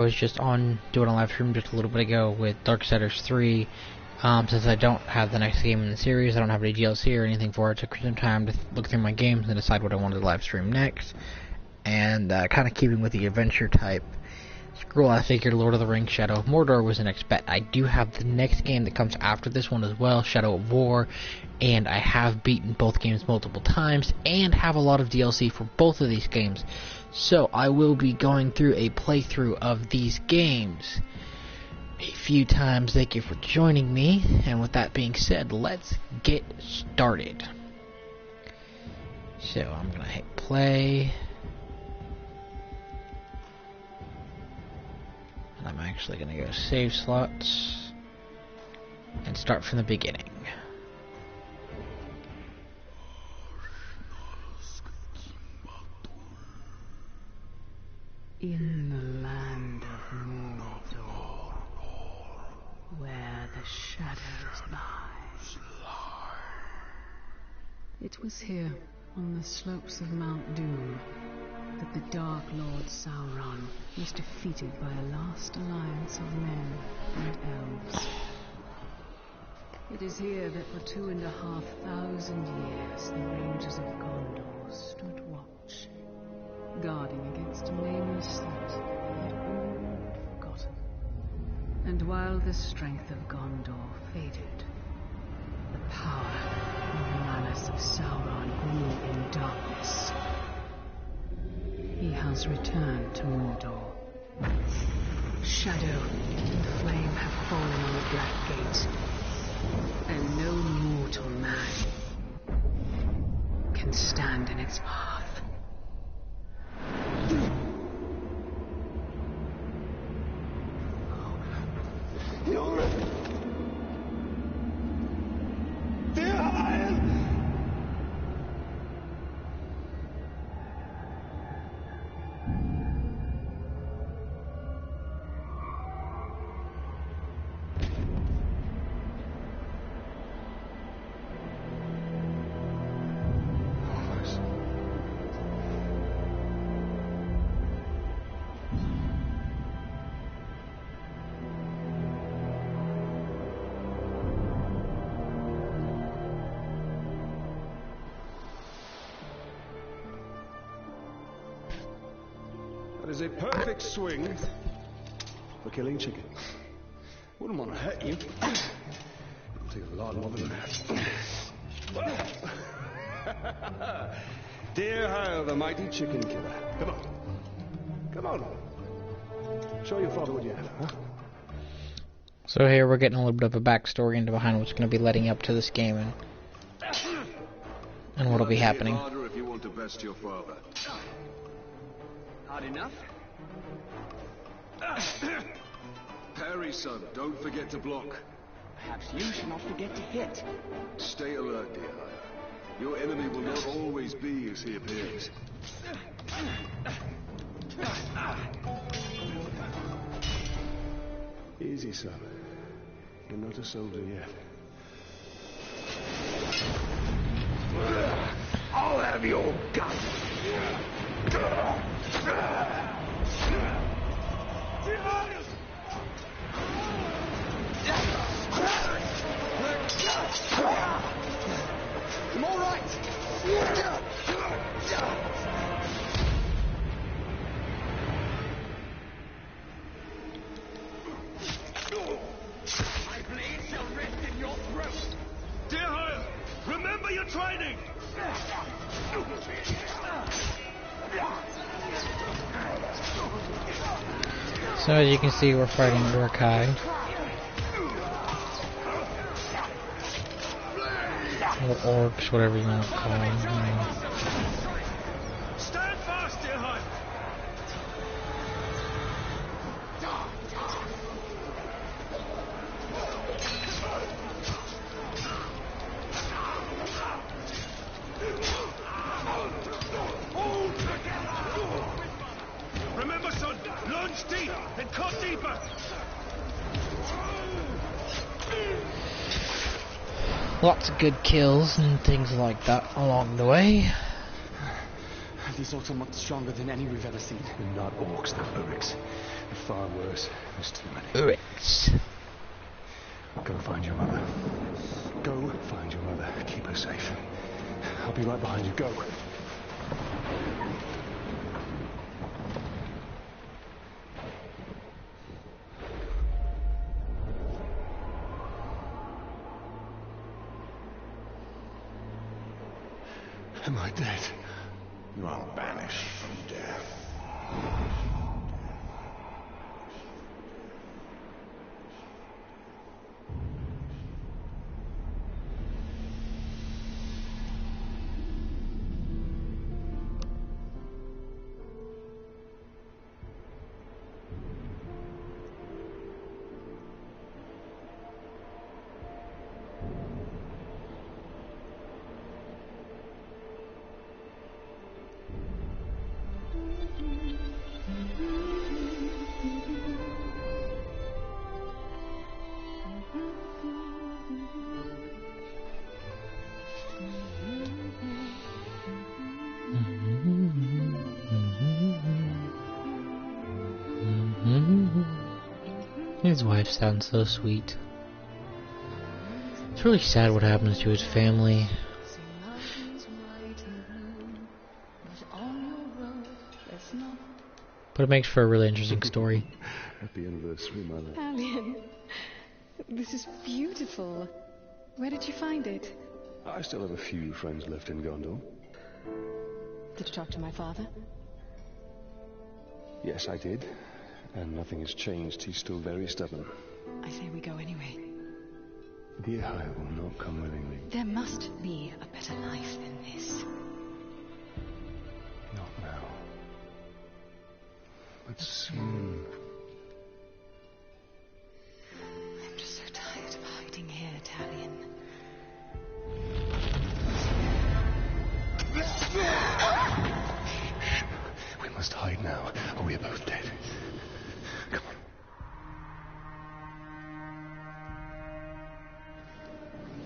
I was just on doing a live stream just a little bit ago with Darksiders 3. Since I don't have the next game in the series, I don't have any DLC or anything for it, I took some time to look through my games and decide what I wanted to live stream next. And kind of keeping with the adventure type scroll, I figured Lord of the Rings Shadow of Mordor was the next bet. I do have the next game that comes after this one as well, Shadow of War, and I have beaten both games multiple times and have a lot of DLC for both of these games. So I will be going through a playthrough of these games a few times. Thank you for joining me, and with that being said, let's get started. So I'm gonna hit play, and I'm actually gonna go save slots and start from the beginning. In the land of Mordor, where the shadows lie. It was here, on the slopes of Mount Doom, that the Dark Lord Sauron was defeated by a last alliance of men and elves. It is here that for 2,500 years the Rangers of Gondor stood watch, guarding against a nameless threat, yet all forgotten. And while the strength of Gondor faded, the power and the malice of Sauron grew in darkness. He has returned to Mordor. Shadow and flame have fallen on the Black Gate, and no mortal man can stand in its path. That is a perfect swing for killing chicken. Wouldn't want to hurt you. It'll take a lot more than that. Dear Hyle, the mighty chicken killer. Come on. Come on. Show your father what you have, huh? So here we're getting a little bit of a backstory into behind what's going to be leading up to this game and what'll be happening. Harder if you want to best your father. Hard enough? Parry, son. Don't forget to block. Perhaps you should not forget to hit. Stay alert, dear Hire. Your enemy will not always be as he appears. Easy, son. You're not a soldier yet. I'll have your gun. I'm all right. My blade shall rest in your throat. Dear Hire, remember your training! So as you can see, we're fighting Urkai, or orcs, whatever you want to call them. Stand fast, dear Hire! Remember, son, lunge deep and cut deeper! Lots of good kills and things like that along the way. These orcs are much stronger than any we've ever seen. They're not orcs, they're Uruks. Far worse. There's too many. Urix. Go find your mother. Go find your mother. Keep her safe. I'll be right behind you. Go. Am I dead? You are banished from death. His wife sounds so sweet. It's really sad what happens to his family. But it makes for a really interesting story. Happy anniversary, Mother. Alien, this is beautiful. Where did you find it? I still have a few friends left in Gondor. Did you talk to my father? Yes, I did. And nothing has changed. He's still very stubborn. I say we go anyway. Dear, I will not come willingly. There must be a better life than this. Not now. But soon. I'm just so tired of hiding here, Talion. We must hide now, or we are both dead. Come on.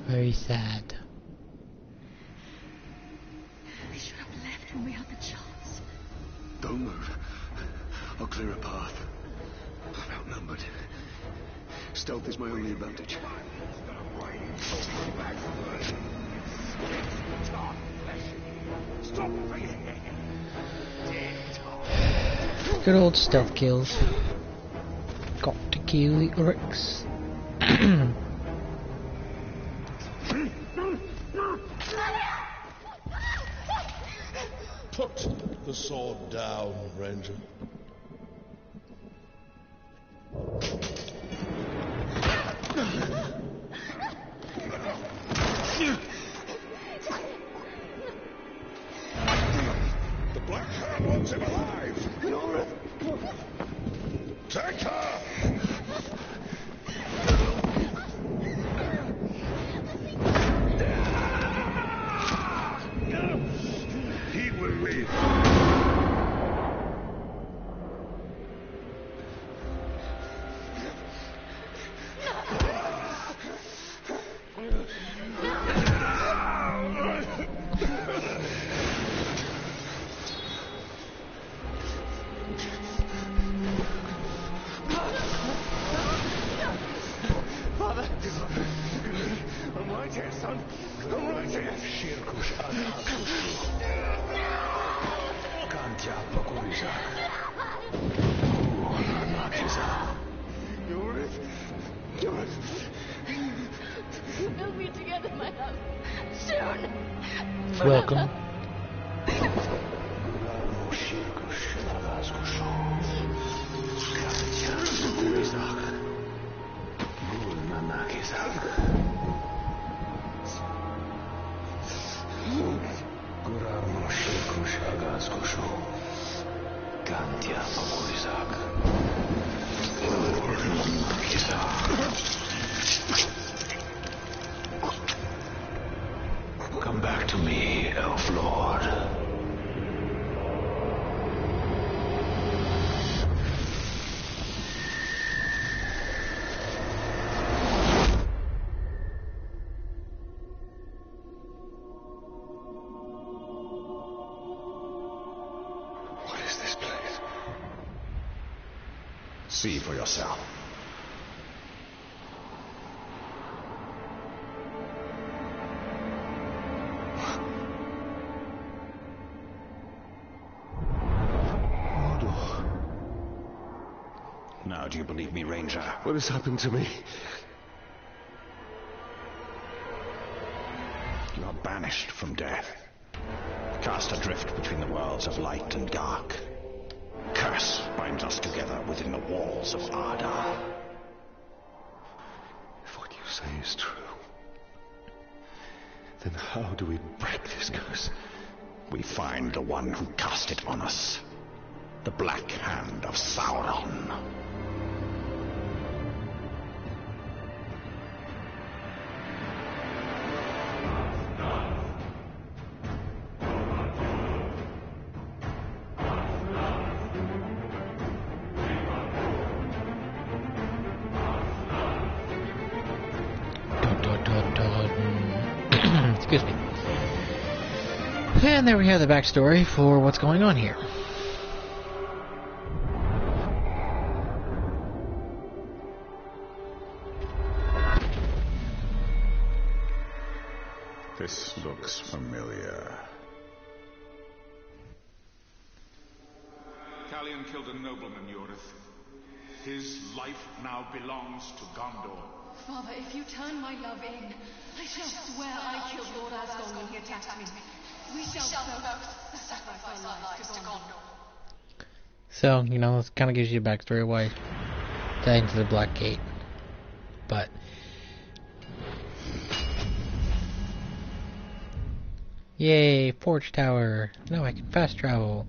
Very sad. We should have left when we had the chance. Don't move. I'll clear a path. I'm outnumbered. Stealth is my only advantage. Stop breathing. Good old stealth kills. Got to kill the Urix. Put the sword down, Ranger. The Black Hand wants him alive. Take her! He will live. Father! I'm right here, son. I'm right here. Shirkush Kantya Pakuriza. We'll be together, my love. Soon. Welcome. Come back to me, Elf Lord. See for yourself. Mordor. Now do you believe me, Ranger? What has happened to me? You are banished from death. Cast adrift between the worlds of light and dark. Curse binds us together within the walls of Ardar. If what you say is true, then how do we break this curse? We find the one who cast it on us. The Black Hand of Sauron. Excuse me. And there we have the backstory for what's going on here. This looks familiar. Calian killed a nobleman, Yorith. His life now belongs to Gondor. Father, if you turn my love in, I shall swear I killed Lord Asgore when he attacked me. We shall both sacrifice our lives to Gondor. So, you know, this kind of gives you a backstory of why died into the Black Gate. But yay, Forge Tower. Now I can fast travel.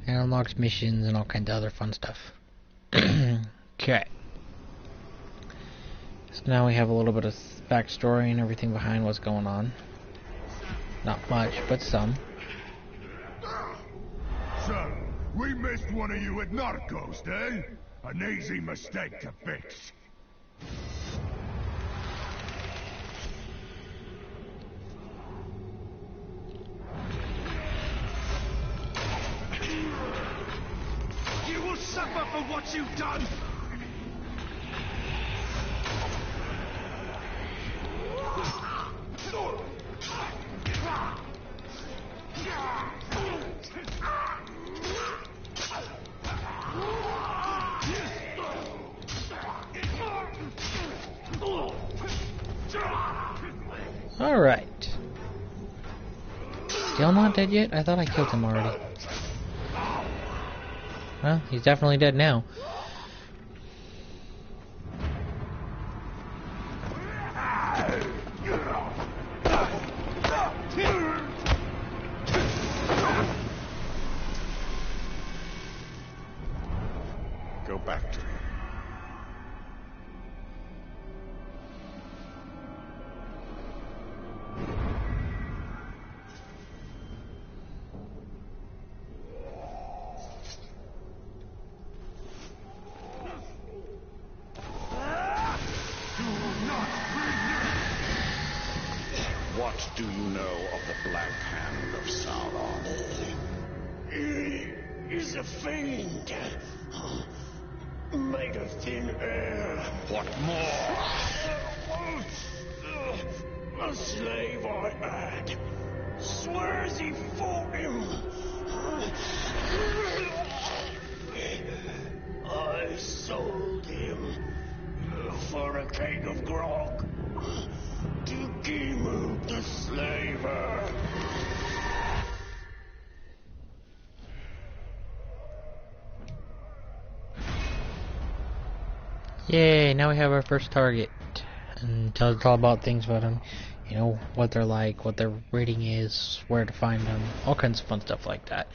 And unlocks missions and all kinds of other fun stuff. Okay. So now we have a little bit of backstory and everything behind what's going on. Not much, but some. So, we missed one of you at Narcos, eh? An easy mistake to fix. You will suffer for what you've done! Alright. Still not dead yet? I thought I killed him already. Well, he's definitely dead now. Go back to him. What do you know of the Black Hand of Sauron? He is a fiend. Made of thin air. What more? A slave I had. Swears he fought him. I sold him for a keg of grog to Gimu the slaver. Yay, now we have our first target. And tells us all about things about them. You know, what they're like, what their rating is, where to find them, all kinds of fun stuff like that.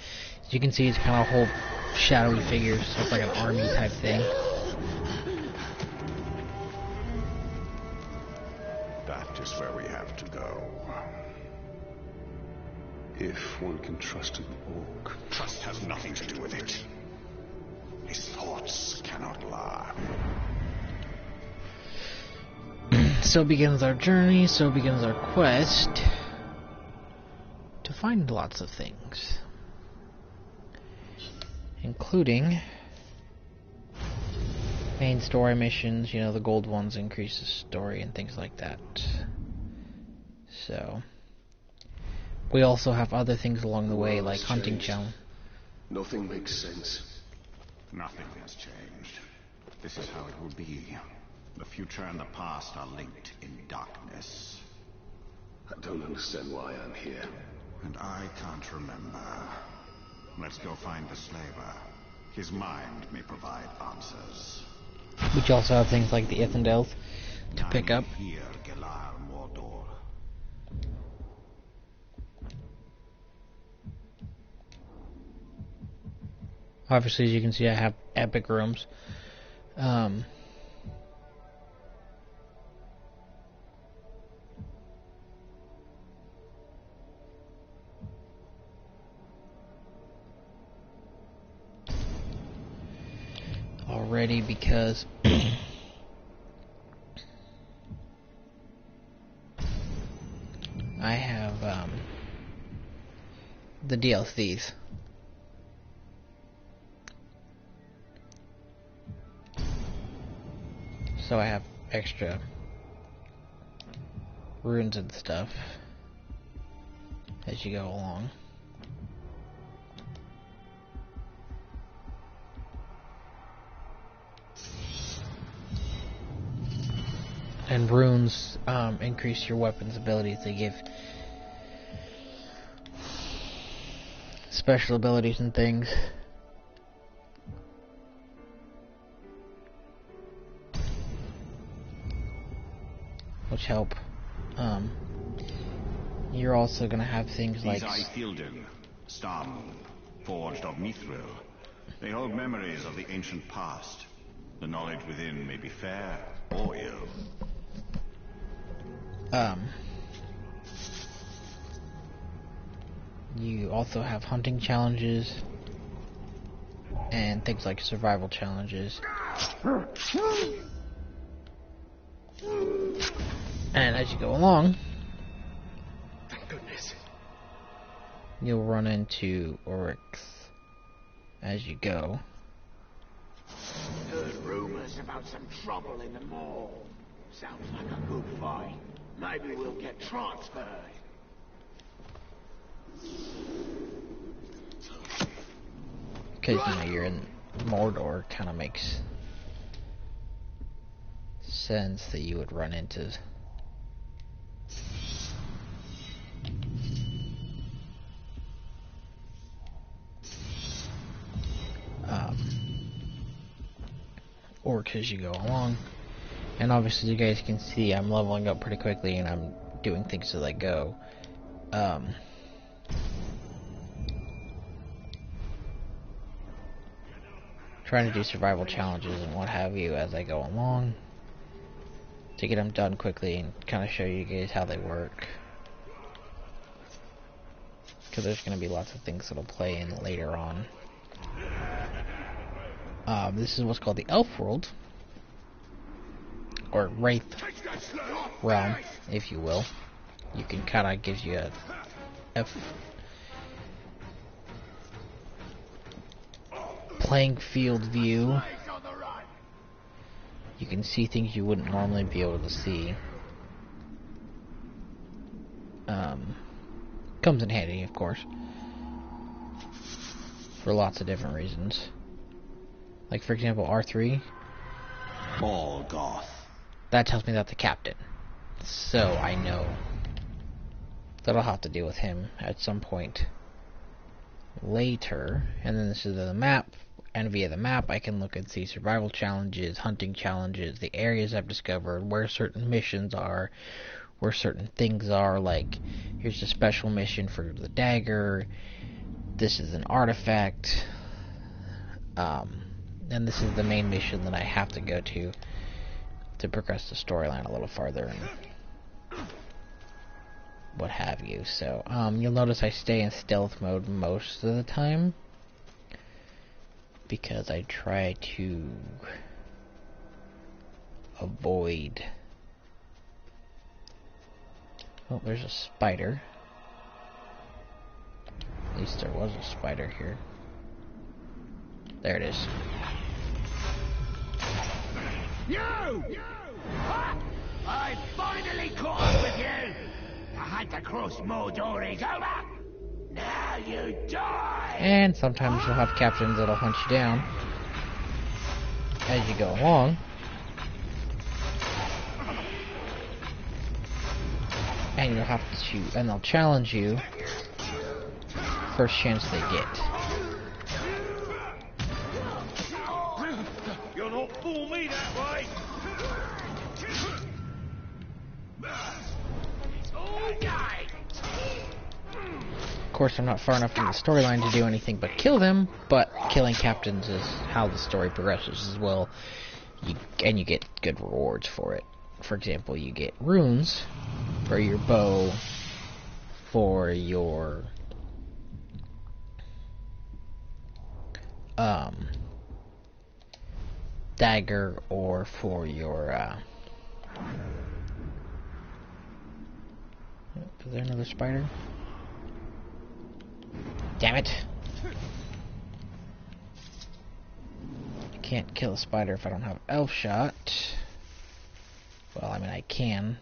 As you can see, it's kind of whole shadowy figures, so it's like an army type thing. That is where we have to go. If one can trust an orc. Trust has nothing to do with it. His thoughts cannot lie. So begins our journey, so begins our quest to find lots of things, including main story missions. You know, the gold ones increase the story and things like that. So we also have other things along the way, like hunting challenge. Nothing makes sense. Nothing has changed. This is how it will be. The future and the past are linked in darkness. I don't understand why I'm here. And I can't remember. Let's go find the slaver. His mind may provide answers. Which also have things like the Ithindels to pick up. Here, Galar Mordor. Obviously, as you can see, I have epic rooms. Already, because I have the DLCs. So I have extra runes and stuff as you go along. And runes increase your weapons abilities. They give special abilities and things. Which help. You're also going to have things like... These are Ithilden, Star Moon, forged of Mithril. They hold memories of the ancient past. The knowledge within may be fair or ill. You also have hunting challenges and things like survival challenges. And as you go along, Thank goodness. You'll run into Oryx as you go. Heard rumors about some trouble in the mall. Sounds like a good fight. Maybe we'll get transferred. Because, you know, you're in Mordor, kind of makes sense that you would run into orcs as you go along. And obviously you guys can see I'm leveling up pretty quickly and I'm doing things as I go. Trying to do survival challenges and what have you as I go along to get them done quickly and kind of show you guys how they work. Because there's going to be lots of things that'll play in later on. This is what's called the Elf World, or Wraith Realm, if you will. You can kind of gives you a playing field view. You can see things you wouldn't normally be able to see. Comes in handy, of course, for lots of different reasons. Like, for example, R3. All Goth. That tells me that's the captain. So I know that I'll have to deal with him at some point later. And then this is the map. And via the map, I can look and see survival challenges, hunting challenges, the areas I've discovered, where certain missions are, where certain things are. Like, here's a special mission for the dagger. This is an artifact. And this is the main mission that I have to go to progress the storyline a little farther and what have you. So, you'll notice I stay in stealth mode most of the time because I try to avoid... Oh, there's a spider. At least there was a spider here. There it is. I finally caught up with you! I had to cross Mordor is over! Now you die! And sometimes you'll have captains that'll hunt you down as you go along. And you'll have to, and they'll challenge you first chance they get. You'll not fool me that way! Of course, I'm not far enough in the storyline to do anything but kill them, but killing captains is how the story progresses as well, and you get good rewards for it. For example, you get runes for your bow, for your dagger, or for your is there another spider? Damn it! I can't kill a spider if I don't have elf shot. Well, I mean, I can,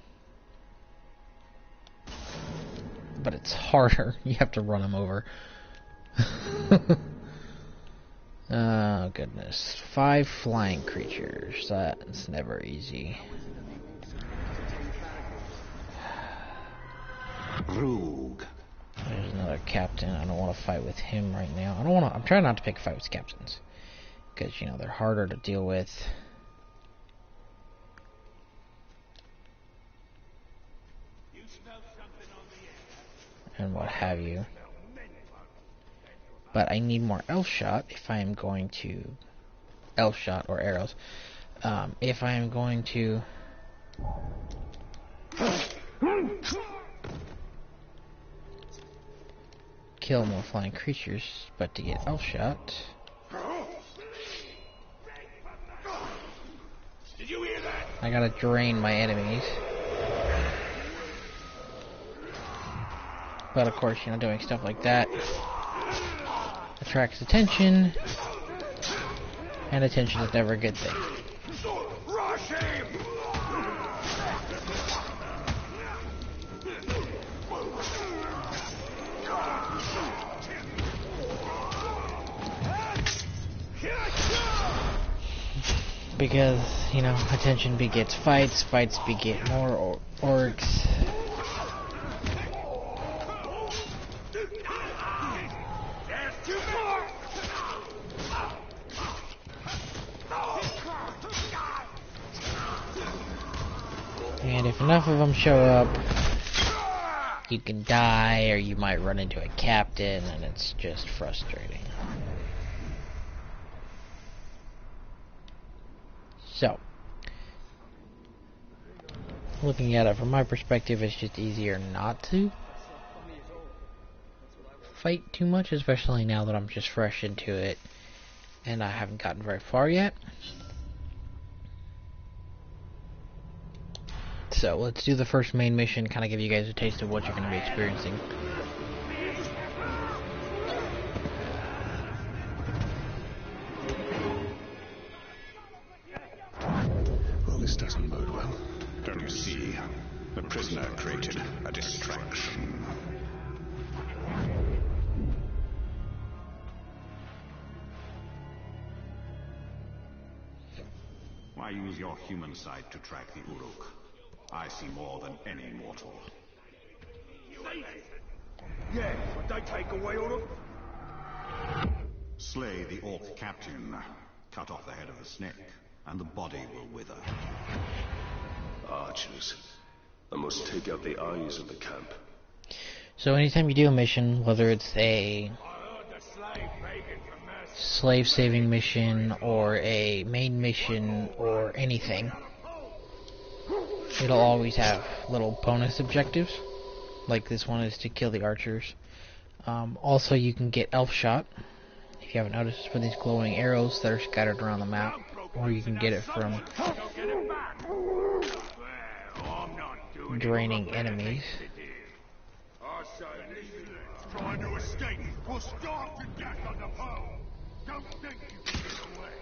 but it's harder. You have to run them over. Oh, goodness. 5 flying creatures. That's never easy. Rogue. There's another captain. I don't want to fight with him right now. I'm trying not to pick a fight with captains, because, you know, they're harder to deal with. And what have you. But I need more elf shot if I am going to... elf shot or arrows. If I am going to... kill more flying creatures, but to get elf shot... Did you hear that? I gotta drain my enemies. But of course, you know, doing stuff like that attracts attention, and attention is never a good thing. Rush him! Because, you know, attention begets fights, fights beget more orcs. And if enough of them show up, you can die, or you might run into a captain, and it's just frustrating. So, looking at it from my perspective, it's just easier not to fight too much, especially now that I'm just fresh into it, and I haven't gotten very far yet. So let's do the first main mission, kind of give you guys a taste of what you're going to be experiencing. Well, this doesn't bode well. Don't you see? The prisoner created a distraction. Why use your human sight to track the Uruk? I see more than any mortal. Yeah, would they take away all of them? Slay the orc captain, cut off the head of the snake, and the body will wither. Archers. I must take out the eyes of the camp. So anytime you do a mission, whether it's a slave saving mission or a main mission or anything, it'll always have little bonus objectives. Like this one is to kill the archers. Also, you can get elf shot, if you haven't noticed, for these glowing arrows that are scattered around the map, or you can get it from draining enemies. Trying to escape will starve to death on the pole. Don't think you can get away.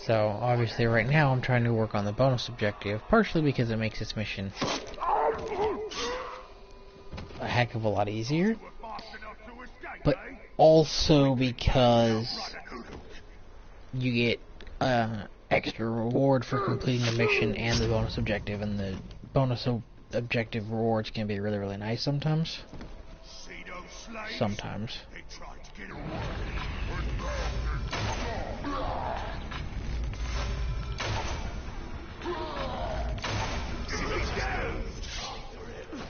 So, obviously right now I'm trying to work on the bonus objective, partially because it makes this mission a heck of a lot easier, but also because you get extra reward for completing the mission and the bonus objective, and the bonus objective rewards can be really, really nice sometimes. Sometimes.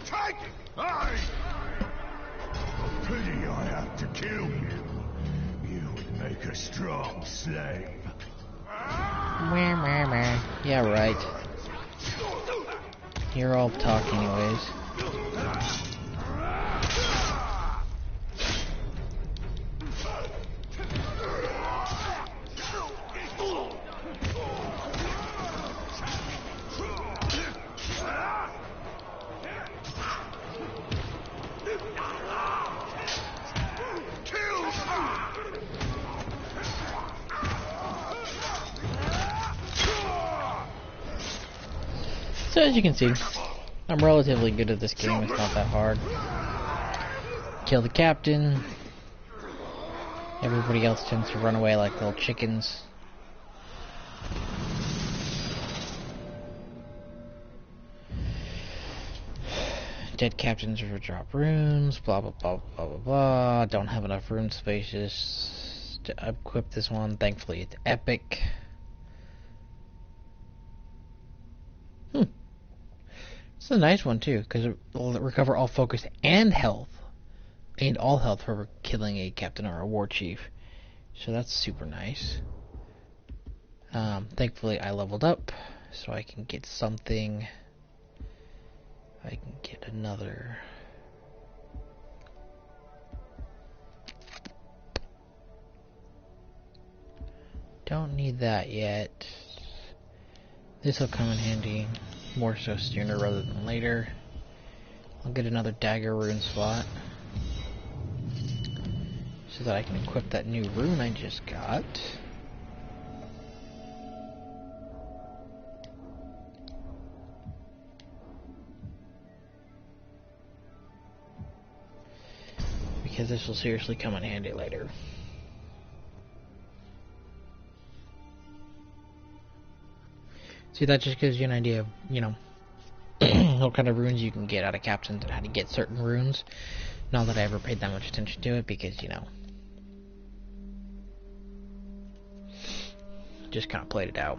Take it! Aye! Pity I have to kill you. You would make a strong slave. Yeah, right. You're all talk anyways. So as you can see, I'm relatively good at this game. It's not that hard. Kill the captain. Everybody else tends to run away like little chickens. Dead captains will drop runes. Blah blah blah blah blah blah. Don't have enough rune spaces to equip this one. Thankfully, it's epic. It's a nice one too, because it will recover all focus and health, and all health for killing a captain or a war chief. So that's super nice. Thankfully, I leveled up, so I can get something. I can get another. Don't need that yet. This will come in handy. More so sooner rather than later. I'll get another dagger rune slot so that I can equip that new rune I just got. Because this will seriously come in handy later. See, that just gives you an idea of, you know, what kind of runes you can get out of captains and how to get certain runes. Not that I ever paid that much attention to it because, you know, just kind of played it out.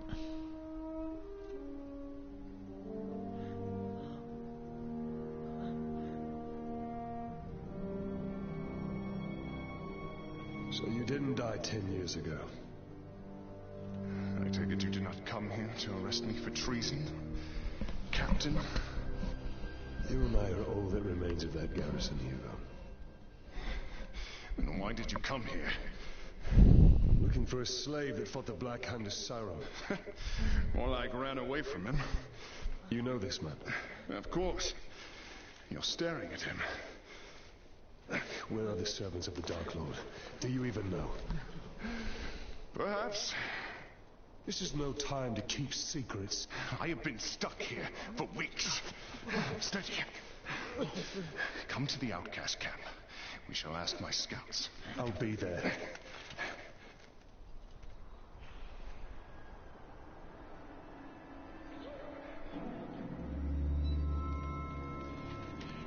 So you didn't die 10 years ago. I take it you did not come here to arrest me for treason, Captain? You and I are all that remains of that garrison, Hugo. Then why did you come here? Looking for a slave that fought the Black Hand of Sauron. More like ran away from him. You know this man? Of course. You're staring at him. Where are the servants of the Dark Lord? Do you even know? Perhaps. This is no time to keep secrets. I have been stuck here for weeks. Steady. Come to the outcast camp. We shall ask my scouts. I'll be there.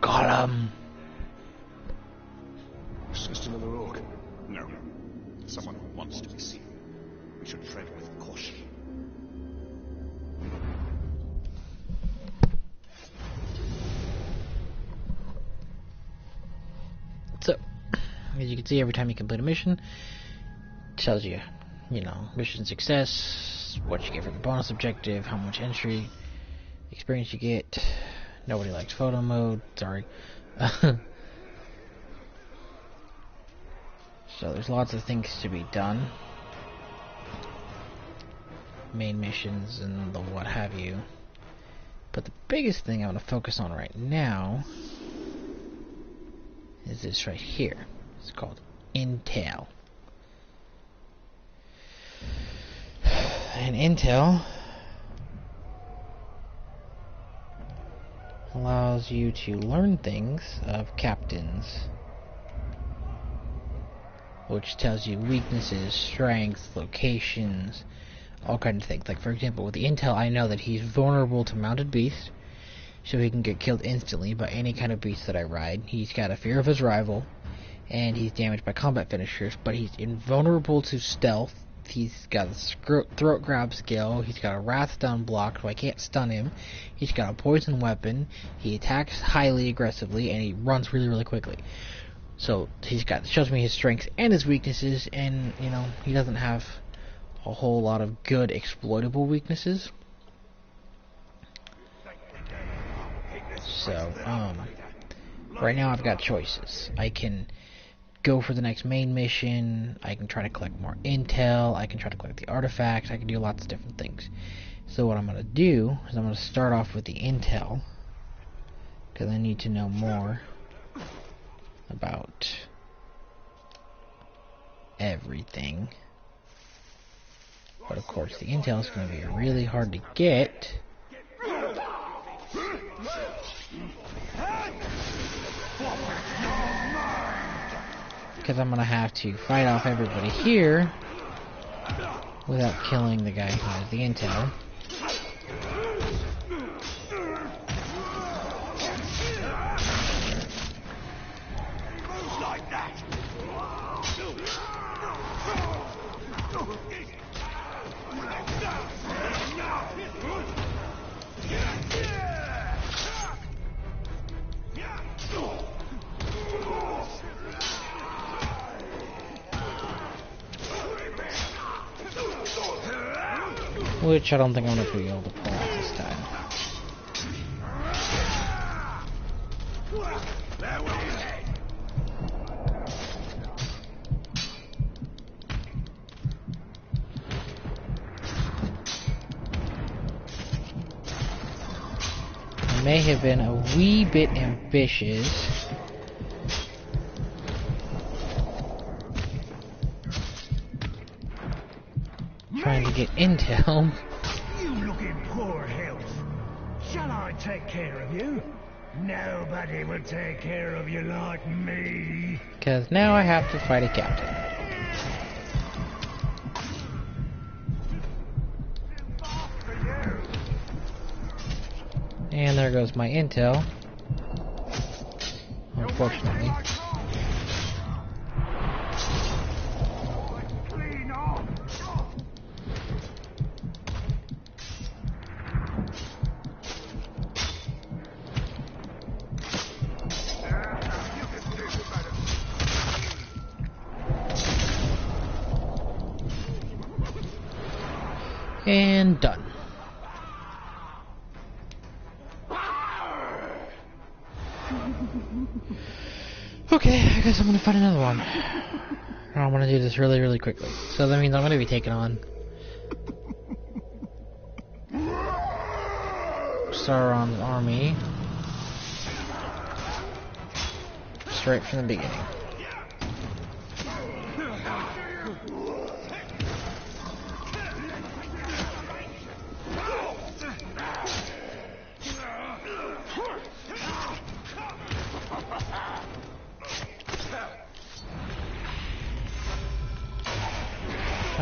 Gollum! It's just another orc. No. Someone who wants to be seen. We should tread with caution. So, as you can see, every time you complete a mission, it tells you, you know, mission success, what you get for the bonus objective, how much entry experience you get. Nobody likes photo mode, sorry. So there's lots of things to be done. Main missions and the what have you. But the biggest thing I want to focus on right now is this right here. It's called Intel. And intel allows you to learn things of captains, which tells you weaknesses, strengths, locations, all kinds of things. Like, for example, with the intel, I know that he's vulnerable to mounted beasts, so he can get killed instantly by any kind of beast that I ride. He's got a fear of his rival, and he's damaged by combat finishers, but he's invulnerable to stealth. He's got a throat grab skill. He's got a wrath stun block, so I can't stun him. He's got a poison weapon. He attacks highly aggressively, and he runs really, really quickly. So shows me his strengths and his weaknesses, and you know, he doesn't have a whole lot of good exploitable weaknesses. So, right now I've got choices. I can go for the next main mission, I can try to collect more intel, I can try to collect the artifacts, I can do lots of different things. So what I'm going to do is I'm going to start off with the intel, because I need to know more about everything. But of course the intel is going to be really hard to get. Because I'm gonna have to fight off everybody here without killing the guy who has the intel. Which I don't think I'm going to be able to pull off this time. I may have been a wee bit ambitious. Trying to get intel. You look in poor health. Shall I take care of you? Nobody will take care of you like me. Because now I have to fight a captain. And there goes my intel. Unfortunately. And done. Okay, I guess I'm gonna find another one. I'm gonna do this really, really quickly. So that means I'm gonna be taking on Sauron's army straight from the beginning.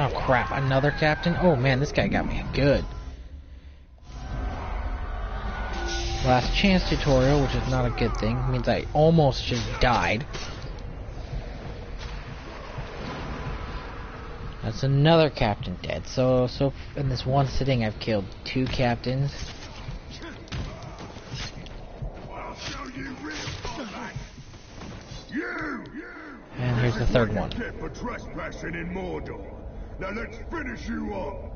Oh crap, another captain? Oh man, this guy got me good. Last chance tutorial, which is not a good thing. It means I almost just died. That's another captain dead. So in this one sitting I've killed 2 captains. And here's the 3rd one. For trespassing in Mordor. Now let's finish you up.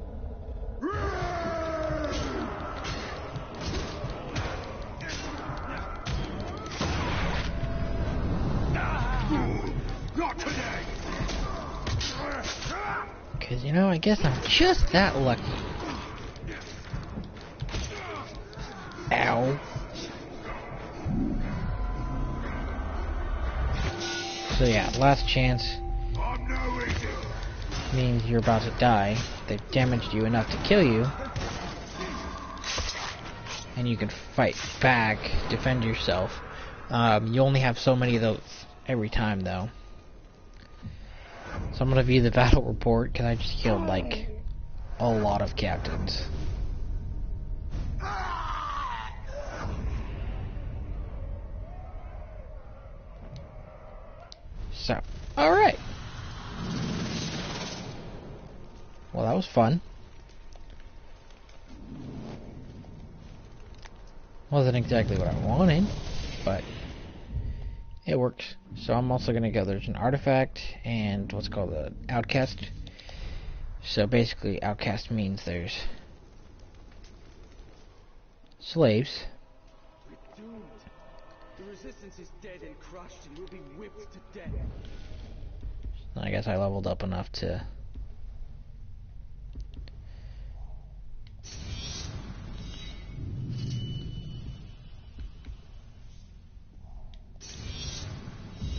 Not today. Because, you know, I guess I'm just that lucky. Ow. So yeah, last chance means you're about to die. they've damaged you enough to kill you, and you can fight back, defend yourself. You only have so many of those every time, though. So I'm gonna view the battle report, because I just killed, like, a lot of captains. So, alright. Well, that was fun. Wasn't exactly what I wanted, but it works. So I'm also gonna go, there's an artifact and what's called an outcast. So basically, outcast means there's slaves. We're doomed. The resistance is dead and crushed, and we'll be whipped to death. I guess I leveled up enough to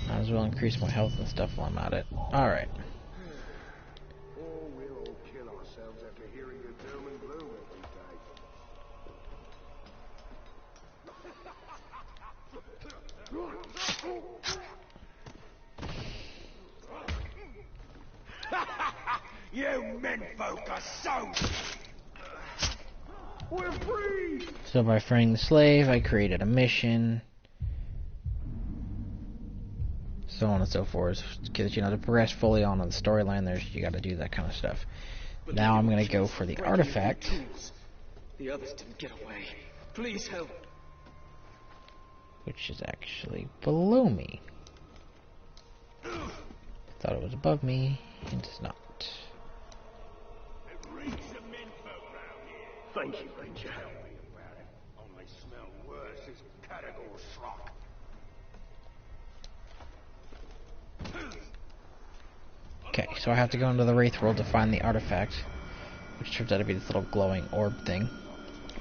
might as well increase my health and stuff while I'm at it. Alright. Or we'll all kill ourselves after hearing your doom and gloom every day. You menfolk are so... We're free! So by freeing the slave, I created a mission. So on and so forth. Because, you know, to progress fully on the storyline, you gotta do that kind of stuff. Now I'm gonna go for the artifact. The others didn't get away. Please help. Which is actually below me. Thought it was above me, and it's not. Thank you, Ranger. Tell me about it. Only smell worse is Caragor's rock. Okay, so I have to go into the Wraith World to find the artifact, which turns out to be this little glowing orb thing.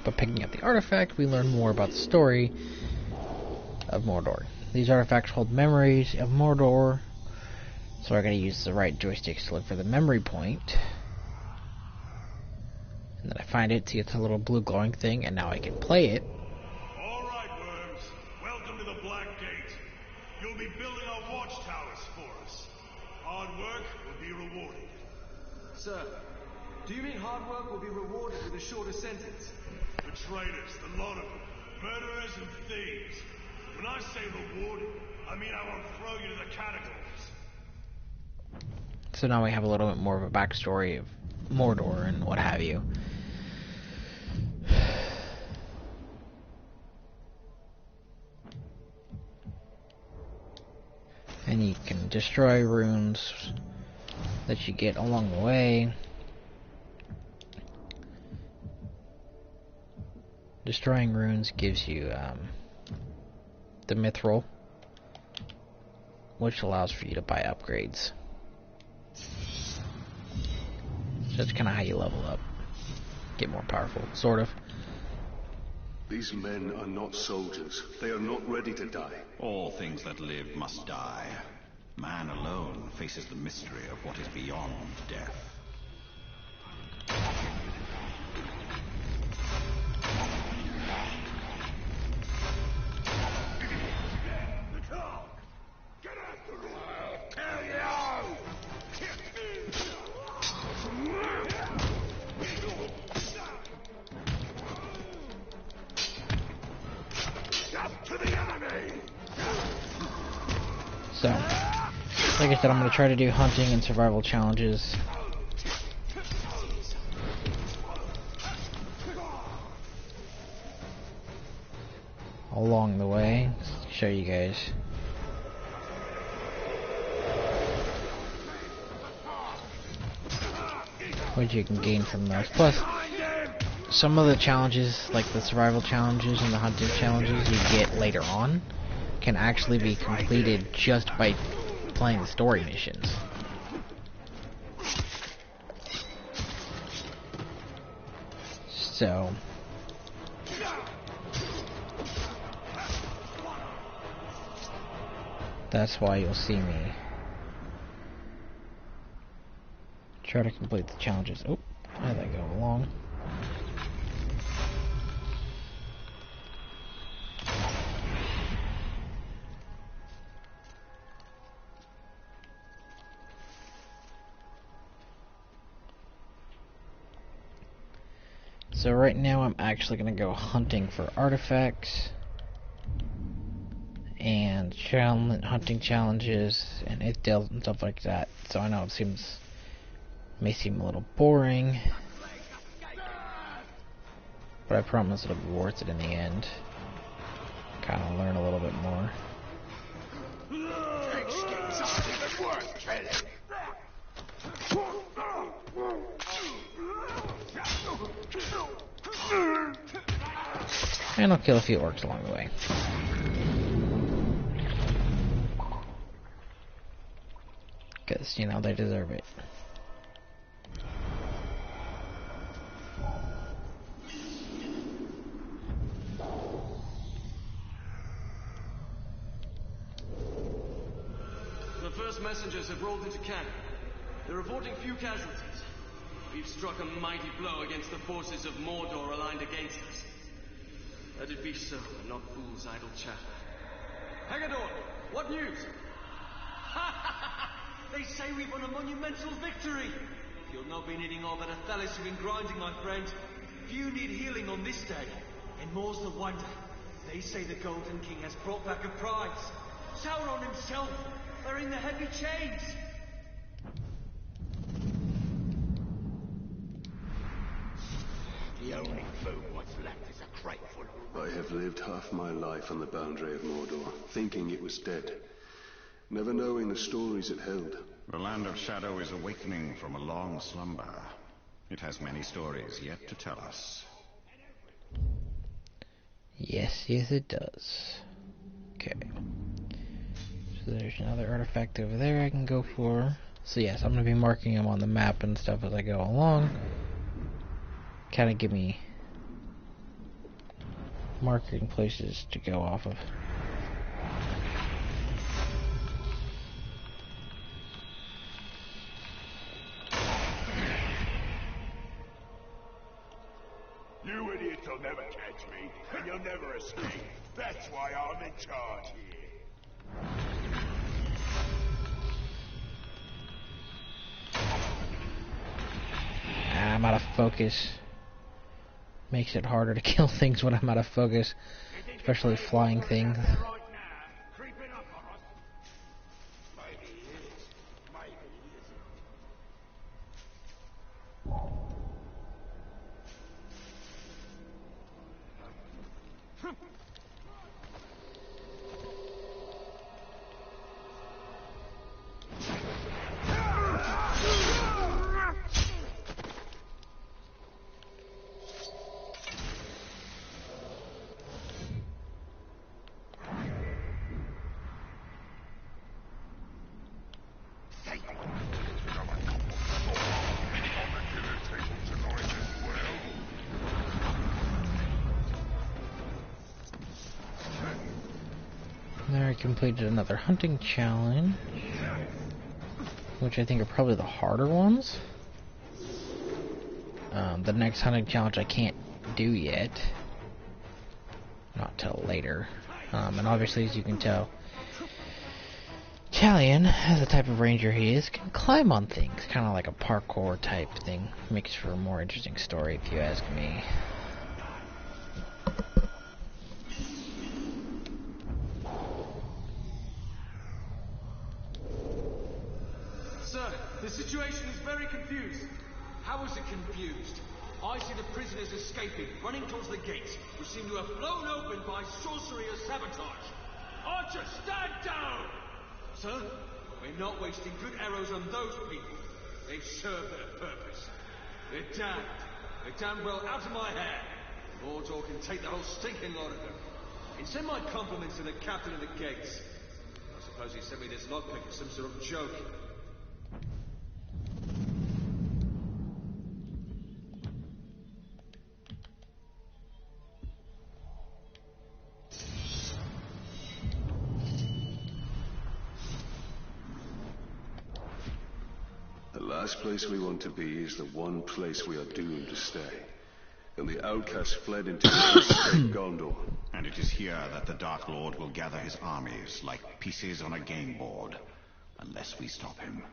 But picking up the artifact, we learn more about the story of Mordor. These artifacts hold memories of Mordor, so I gotta use the right joysticks to look for the memory point. And then I find it, see it's a little blue glowing thing, and now I can play it. All right, worms. Welcome to the Black Gate. You'll be building our watchtowers for us. Hard work will be rewarded. Sir, do you mean hard work will be rewarded with a shorter sentence? The traitors, the lot of them, murderers and thieves. When I say rewarded, I mean I won't throw you to the catacombs. So now we have a little bit more of a backstory of Mordor and what have you. And you can destroy runes that you get along the way. Destroying runes gives you the mithril, which allows for you to buy upgrades. So that's kind of how you level up, get more powerful, sort of. These men are not soldiers. They are not ready to die. All things that live must die. Man alone faces the mystery of what is beyond death. So, like I said, I'm going to try to do hunting and survival challenges. Along the way, show you guys. What you can gain from those. Plus, some of the challenges, like the survival challenges and the hunting challenges you get later on, can actually be completed just by playing the story missions. So that's why you'll see me try to complete the challenges. Oh, as I go along. So right now I'm actually going to go hunting for artifacts and hunting challenges and Ithills and stuff like that. So I know it may seem a little boring, but I promise it'll be worth it in the end. Kind of learn a little bit more. And I'll kill a few orcs along the way. Because, you know, they deserve it. The first messengers have rolled into camp. They're reporting few casualties. We've struck a mighty blow against the forces of Mordor aligned against us. Let it be so, and not fools' idle chatter. Haggador, what news? They say we've won a monumental victory. You'll not be needing all that Athalis you've been grinding, my friend. Few need healing on this day. And more's the wonder. They say the Golden King has brought back a prize. Sauron himself, wearing the heavy chains. The only food what's left is a crate full of... I have lived half my life on the boundary of Mordor, thinking it was dead, never knowing the stories it held. The Land of Shadow is awakening from a long slumber. It has many stories yet to tell us. Yes, it does. Okay. So there's another artifact over there I can go for. So yes, I'm going to be marking them on the map and stuff as I go along. Kind of give me marking places to go off of. You idiots will never catch me, and you'll never escape. That's why I'm in charge here. I'm out of focus. Makes it harder to kill things when I'm out of focus, especially flying things. There I completed another hunting challenge, which I think are probably the harder ones. The next hunting challenge I can't do yet, not till later. And obviously, as you can tell, Talion, as the type of ranger he is, can climb on things, kind of like a parkour type thing. Makes for a more interesting story, if you ask me. Sir, the situation is very confused. How is it confused? I see the prisoners escaping, running towards the gates, which seem to have blown open by sorcery or sabotage. Archer, stand down! Sir, we're not wasting good arrows on those people. They've served their purpose. They're damned. They're damned well out of my hair. Mordor can take the whole stinking lot of them. And send my compliments to the captain of the gates. I suppose he sent me this lockpick as some sort of joke. The last place we want to be is the one place we are doomed to stay. And the outcasts fled into Gondor. And it is here that the Dark Lord will gather his armies like pieces on a game board. Unless we stop him.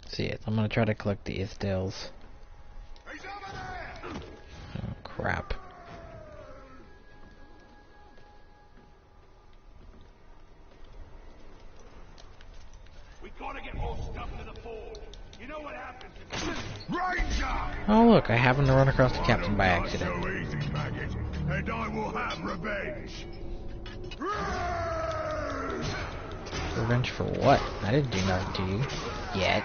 See it. I'm gonna try to collect the Ithdales. Oh crap. We gotta get more stuff to the ford. You know what happens? Ranger! Oh look, I happened to run across the captain by accident. Not so easy, maggot. And I will have revenge. Revenge for what? I didn't do nothing to you. Yet.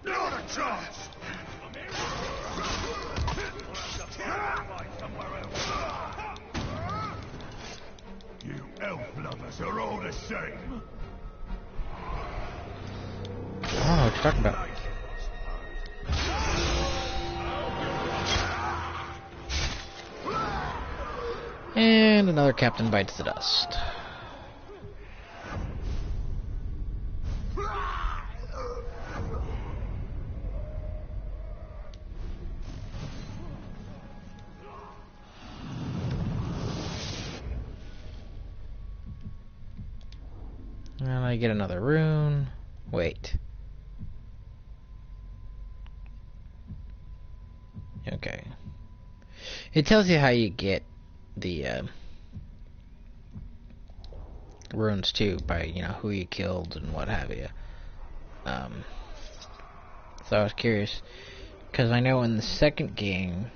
Not a chance! You elf lovers are all the same. I don't know what you're talking about. And another captain bites the dust. And I get another rune. Wait. Okay. It tells you how you get the runes too, by, you know, who you killed and what have you. So I was curious, because I know in the second game,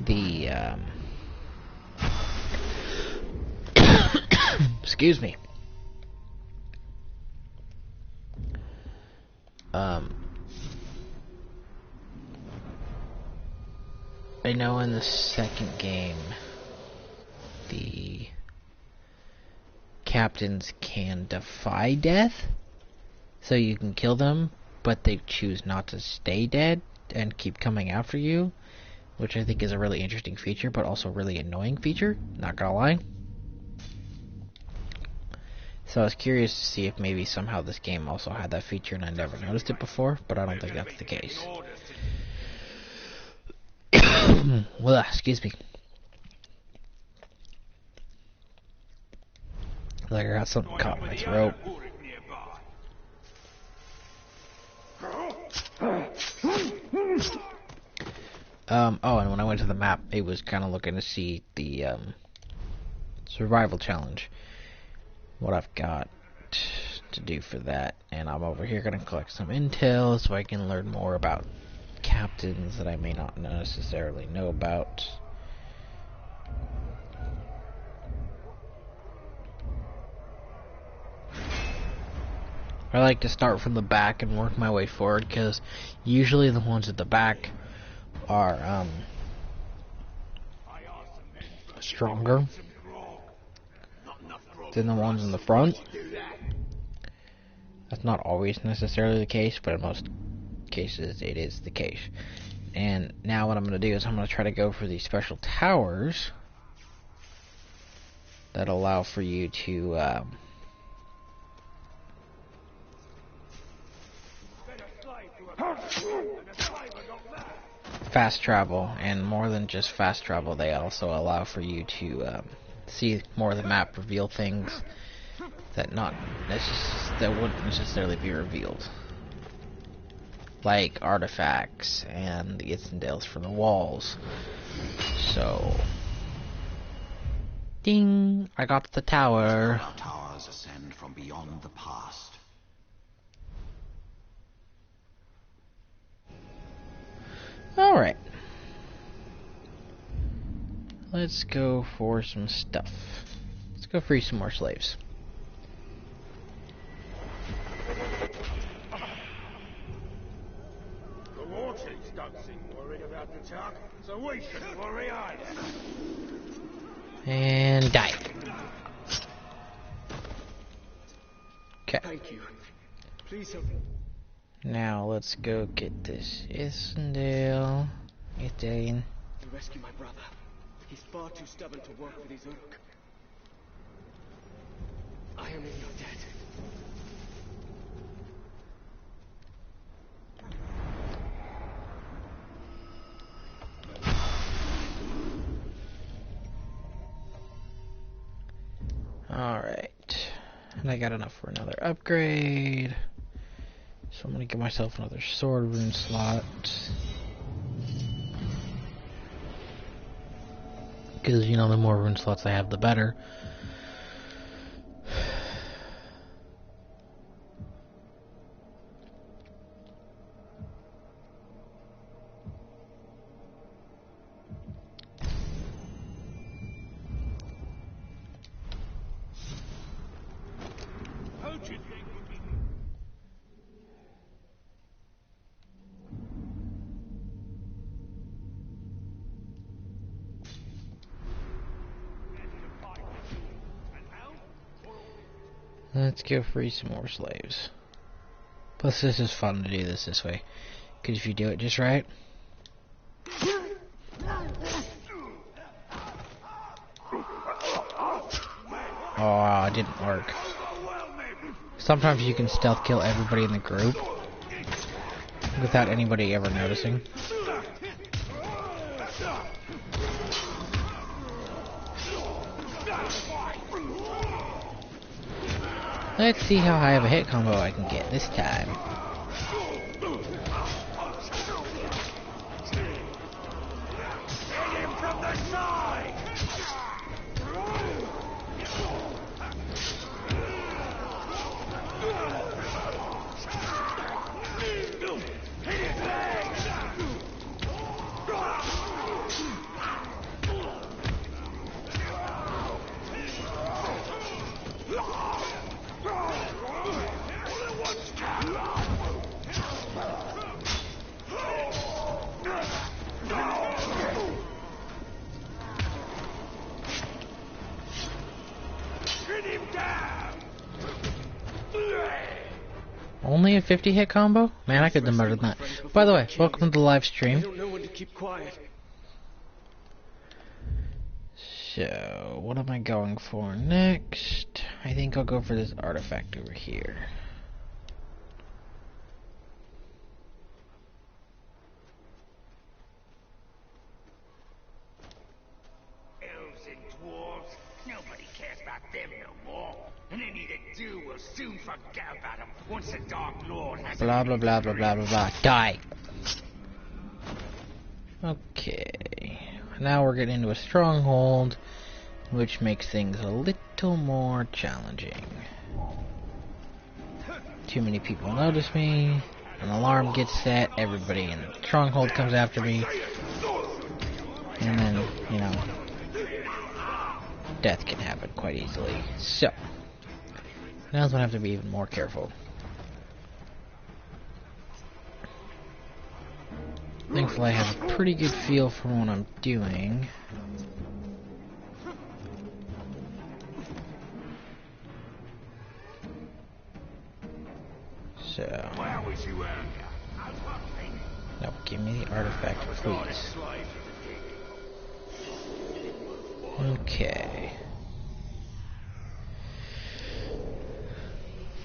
the excuse me. I know in the second game, the captains can defy death, so you can kill them, but they choose not to stay dead and keep coming after you, which I think is a really interesting feature, but also a really annoying feature, not gonna lie. So I was curious to see if maybe somehow this game also had that feature and I never noticed it before, but I don't think that's the case. Well, excuse me. Like I got something caught in my throat. Oh, and when I went to the map, it was kind of looking to see the survival challenge. What I've got to do for that, and I'm over here gonna collect some intel so I can learn more about captains that I may not necessarily know about. I like to start from the back and work my way forward, because usually the ones at the back are stronger than the ones in the front. That's not always necessarily the case, but in most cases it is the case. And now what I'm going to do is I'm going to try to go for these special towers that allow for you to fast travel, and more than just fast travel, they also allow for you to see more of the map, reveal things that wouldn't necessarily be revealed, like artifacts and the Ithdales from the walls. So, ding! I got the tower. Towers ascend from beyond the past. Alright. Let's go for some stuff. Let's go free some more slaves. The war chiefs don't seem worried about the talk, so we shouldn't worry either. And die. Okay. Thank you. Please help me. Now let's go get this Ithdale. to rescue my brother. He's far too stubborn to work with his Uruk. I am in your debt. Alright. And I got enough for another upgrade. So I'm gonna give myself another sword rune slot. Because, you know, the more rune slots I have, the better. Let's go free some more slaves. Plus, this is fun to do this way. Because if you do it just right... Oh, it didn't work. Sometimes you can stealth kill everybody in the group without anybody ever noticing. Let's see how high of a hit combo I can get this time. Hit him from the side! Hit his legs! Only a 50 hit combo? Man, I could have done better than that. By the way, welcome to the live stream. I don't know when to keep quiet. So, what am I going for next? I think I'll go for this artifact over here. Elves and dwarves, nobody cares about them no more. And any that do will soon forget about them once the Dark Lord has... Blah blah blah blah blah blah blah. Die! Okay. Now we're getting into a stronghold, which makes things a little more challenging. Too many people notice me, an alarm gets set, everybody in the stronghold comes after me, and then, you know, death can happen quite easily. So, now I'm gonna have to be even more careful. Thankfully I have a pretty good feel for what I'm doing. So... no, give me the artifact, please. Okay.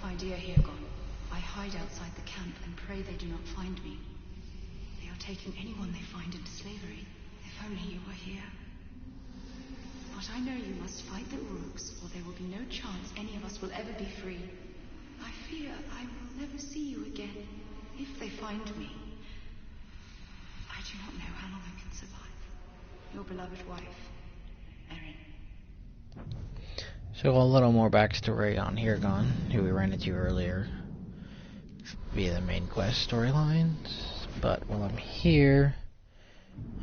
My dear Hirgon, I hide outside the camp and pray they do not find me. They are taking anyone they find into slavery. If only you were here. But I know you must fight the Uruks, or there will be no chance any of us will ever be free. I fear I will never see you again, if they find me. I do not know how long I can survive. Your beloved wife, Erin. So a little more backstory on Hirgon, who we ran into earlier via the main quest storylines. But while I'm here,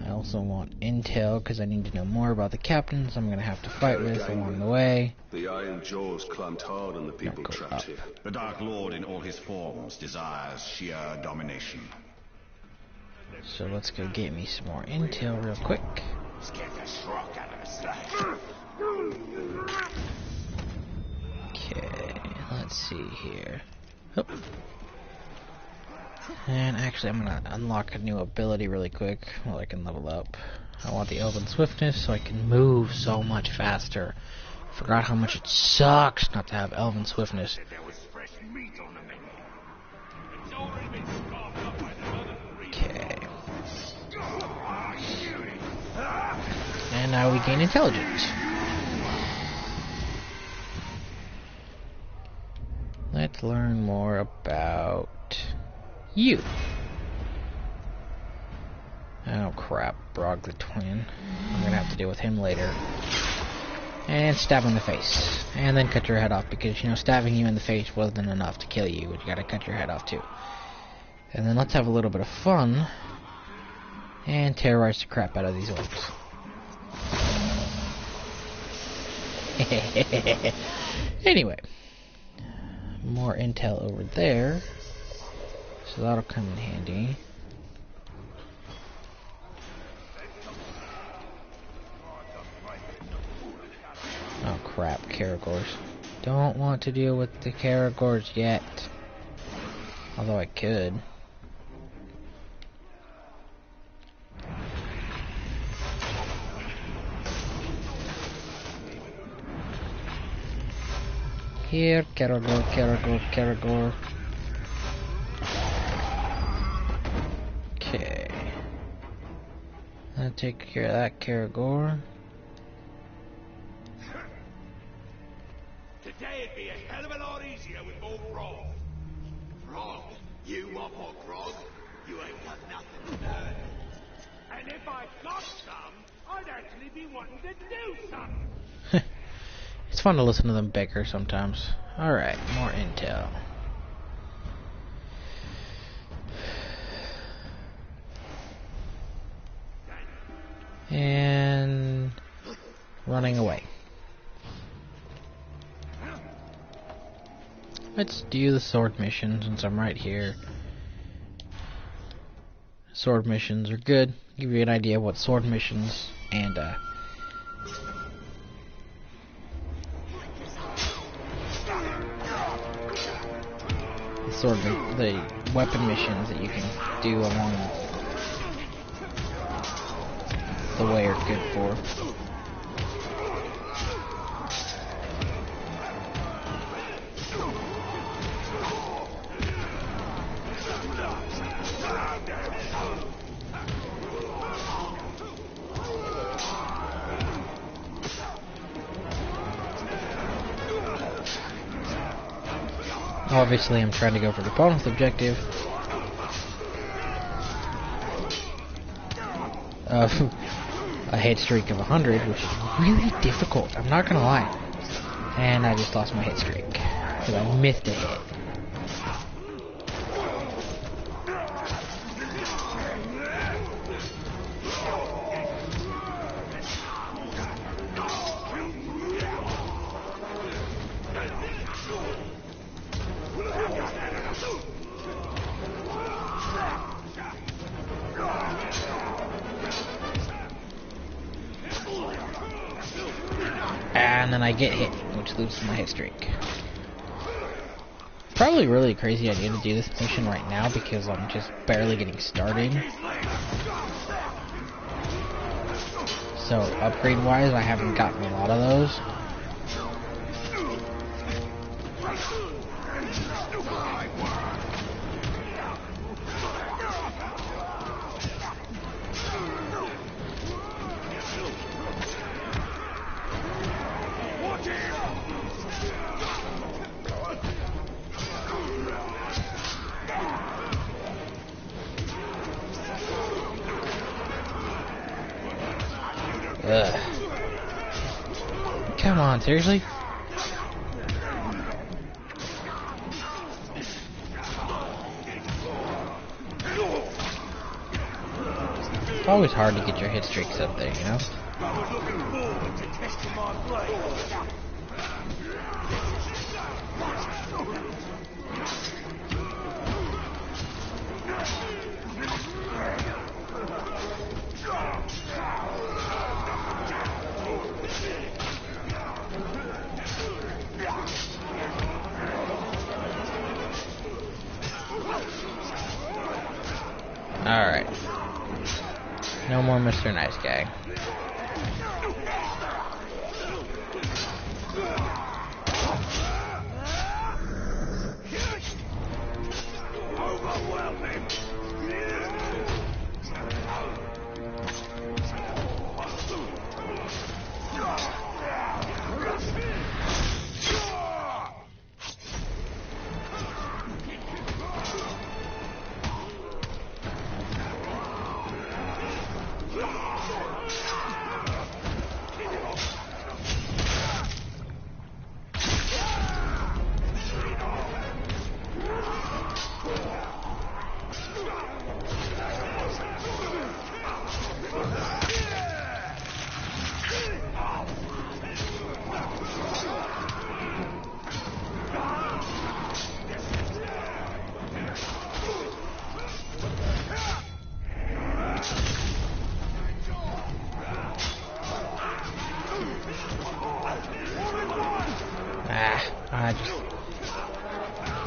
I also want intel, because I need to know more about the captains I'm going to have to fight with along the way. The iron jaws clamped hard on the people trapped here. The Dark Lord in all his forms desires sheer domination. So let's go get me some more intel real quick. Okay, let's see here. Oh. And actually I'm gonna unlock a new ability really quick while I can level up. I want the elven swiftness so I can move so much faster. Forgot how much it sucks not to have elven swiftness. Okay. And now we gain intelligence. Let's learn more about you. Oh crap, Brog the Twin. I'm gonna have to deal with him later. And stab him in the face. And then cut your head off, because, you know, stabbing you in the face wasn't enough to kill you. You gotta cut your head off too. And then let's have a little bit of fun and terrorize the crap out of these orcs. Anyway, more intel over there, so that'll come in handy. Oh crap, Caragors. Don't want to deal with the Caragors yet. Although I could. Here, Caragor, Caragor, Caragor. Okay. I'll take care of that Caragor. Today'd be a hell of a lot easier with more grog. Grog? You want more grog? You ain't got nothing to learn. And if I got some, I'd actually be wanting to do something. It's fun to listen to them bicker sometimes. Alright, more intel. And running away. Let's do the sword mission since I'm right here. Sword missions are good. Give you an idea of what sword missions and the weapon missions that you can do along the way are good for. Obviously, I'm trying to go for the bonus objective of a hit streak of 100, which is really difficult, I'm not gonna lie. And I just lost my hit streak, because I missed a hit. And then I get hit, which loses my hit streak. Probably really a crazy idea to do this mission right now because I'm just barely getting started. So upgrade wise, I haven't gotten a lot of those. Ugh. Come on, seriously? It's always hard to get your hit streaks up there, you know? I was looking forward to testing my blade. Alright. No more Mr. Nice Guy.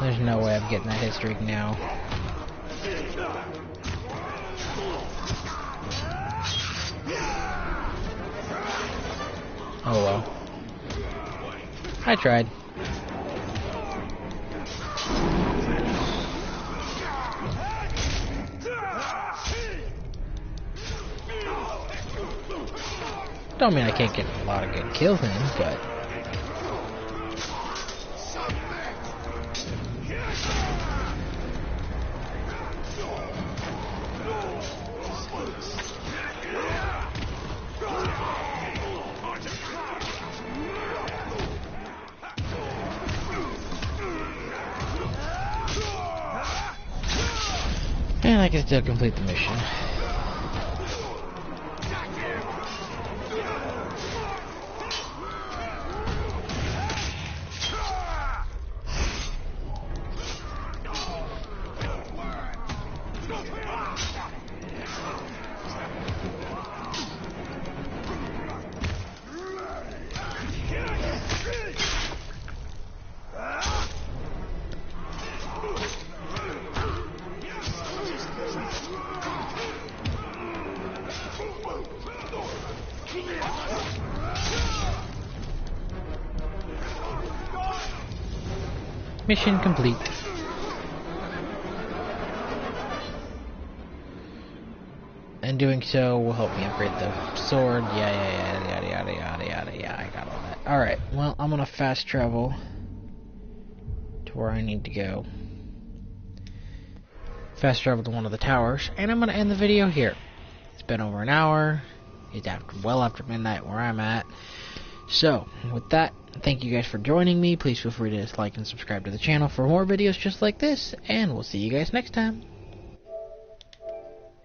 There's no way I'm getting that hit streak now. Oh well. I tried. Don't mean I can't get a lot of good kills in, but... And I can still complete the mission. Mission complete. And doing so will help me upgrade the sword. Yeah, I got all that. Alright, well, I'm gonna fast travel to where I need to go. Fast travel to one of the towers, and I'm gonna end the video here. It's been over an hour. It's well after midnight where I'm at. So, with that, thank you guys for joining me. Please feel free to like and subscribe to the channel for more videos just like this, and we'll see you guys next time.